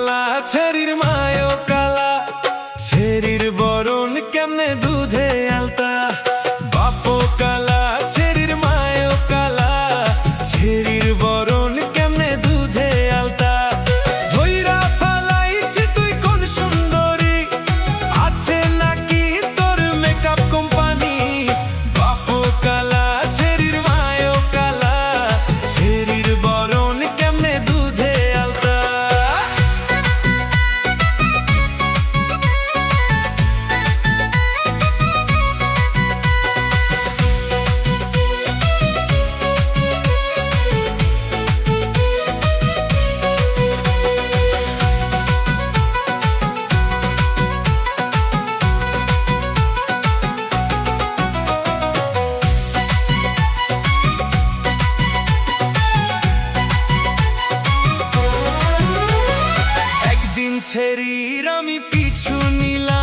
কালা ছেড়ির মায়ও কালা, ছেড়ির বরণ কেমনে দুধে আলতা। বাপো কালা ছেড়ির মায়ও কালা, ছেড়ির বরণ কেমনে দুধে আলতা। ধইরা ফালাইছি তুই কোন সুন্দরী, আছে নাকি তোর মেকআপ কোম্পানি। বাপো কালা ছেড়ির মায়ও কালা, ছেড়ির বরণ কেমনে দুধে আলতা। ছেড়ির আমি পিছু নিলাম,